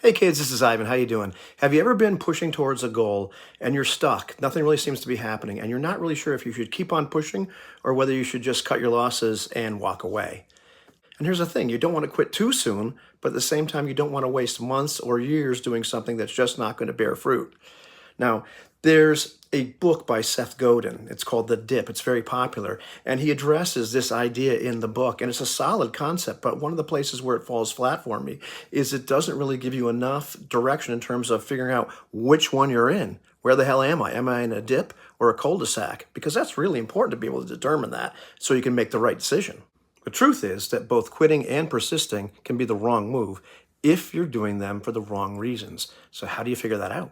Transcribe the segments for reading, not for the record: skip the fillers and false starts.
Hey kids, this is Ivan. How you doing? Have you ever been pushing towards a goal and you're stuck? Nothing really seems to be happening and you're not really sure if you should keep on pushing or whether you should just cut your losses and walk away. And here's the thing, you don't want to quit too soon, but at the same time you don't want to waste months or years doing something that's just not going to bear fruit. Now, there's a book by Seth Godin. It's called The Dip. It's very popular. And he addresses this idea in the book. And it's a solid concept. But one of the places where it falls flat for me is it doesn't really give you enough direction in terms of figuring out which one you're in. Where the hell am I? Am I in a dip or a cul-de-sac? Because that's really important to be able to determine that so you can make the right decision. The truth is that both quitting and persisting can be the wrong move if you're doing them for the wrong reasons. So how do you figure that out?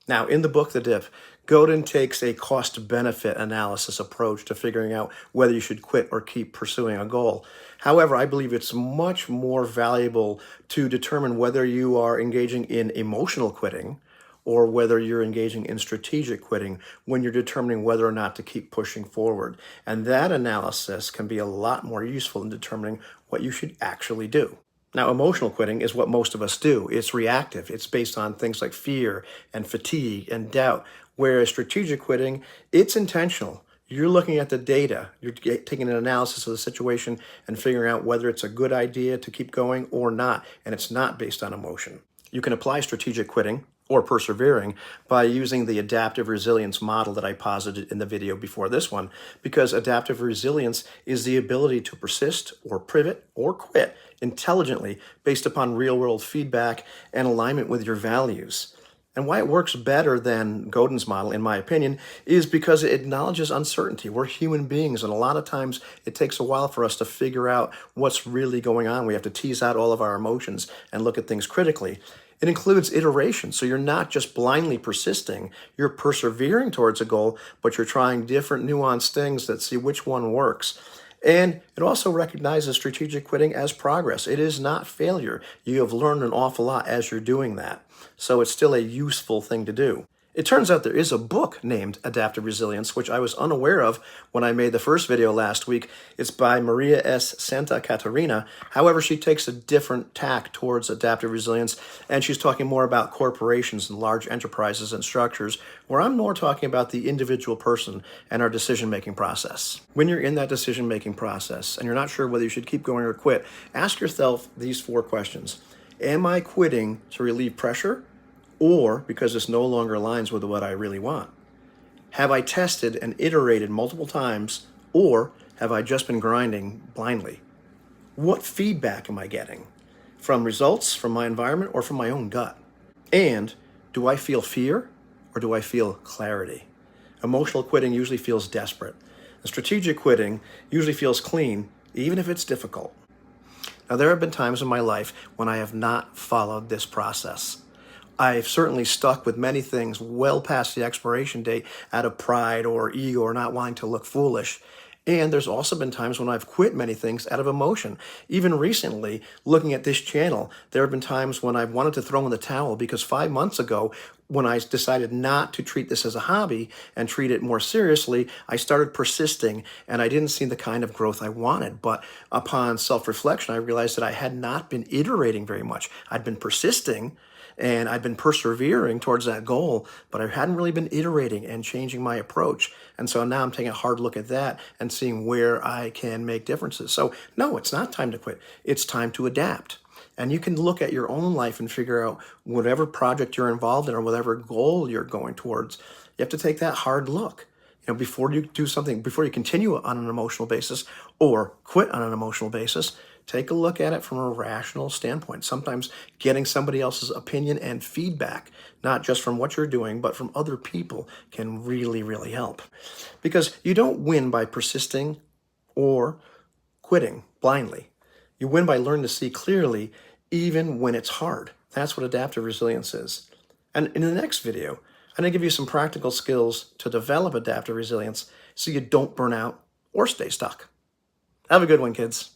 Now, in the book, The Dip, Godin takes a cost-benefit analysis approach to figuring out whether you should quit or keep pursuing a goal. However, I believe it's much more valuable to determine whether you are engaging in emotional quitting or whether you're engaging in strategic quitting when you're determining whether or not to keep pushing forward. And that analysis can be a lot more useful in determining what you should actually do. Now, emotional quitting is what most of us do. It's reactive. It's based on things like fear and fatigue and doubt, whereas strategic quitting, it's intentional. You're looking at the data. You're taking an analysis of the situation and figuring out whether it's a good idea to keep going or not, and it's not based on emotion. You can apply strategic quitting or persevering by using the adaptive resilience model that I posited in the video before this one, because adaptive resilience is the ability to persist or pivot or quit intelligently based upon real-world feedback and alignment with your values. And why it works better than Godin's model, in my opinion, is because it acknowledges uncertainty. We're human beings, and a lot of times it takes a while for us to figure out what's really going on. We have to tease out all of our emotions and look at things critically. It includes iteration, so you're not just blindly persisting, you're persevering towards a goal, but you're trying different nuanced things that see which one works. And it also recognizes strategic quitting as progress. It is not failure. You have learned an awful lot as you're doing that. So it's still a useful thing to do. It turns out there is a book named Adaptive Resilience, which I was unaware of when I made the first video last week. It's by Maria S. Santa Catarina. However, she takes a different tack towards adaptive resilience, and she's talking more about corporations and large enterprises and structures, where I'm more talking about the individual person and our decision-making process. When you're in that decision-making process and you're not sure whether you should keep going or quit, ask yourself these 4 questions. Am I quitting to relieve pressure, or because this no longer aligns with what I really want? Have I tested and iterated multiple times, or have I just been grinding blindly? What feedback am I getting? From results, from my environment, or from my own gut? And do I feel fear, or do I feel clarity? Emotional quitting usually feels desperate. The strategic quitting usually feels clean, even if it's difficult. Now, there have been times in my life when I have not followed this process. I've certainly stuck with many things well past the expiration date out of pride or ego or not wanting to look foolish. And there's also been times when I've quit many things out of emotion. Even recently, looking at this channel, there have been times when I've wanted to throw in the towel because 5 months ago, when I decided not to treat this as a hobby and treat it more seriously, I started persisting and I didn't see the kind of growth I wanted. But upon self-reflection, I realized that I had not been iterating very much. I'd been persisting and I'd been persevering towards that goal, but I hadn't really been iterating and changing my approach. And so now I'm taking a hard look at that and seeing where I can make differences. So no, it's not time to quit. It's time to adapt. And you can look at your own life and figure out whatever project you're involved in or whatever goal you're going towards. You have to take that hard look. Before you do something, before you continue on an emotional basis or quit on an emotional basis, take a look at it from a rational standpoint. Sometimes getting somebody else's opinion and feedback, not just from what you're doing, but from other people, can really, really help. Because you don't win by persisting or quitting blindly. You win by learning to see clearly even when it's hard. That's what adaptive resilience is. And in the next video, I'm going to give you some practical skills to develop adaptive resilience so you don't burn out or stay stuck. Have a good one, kids.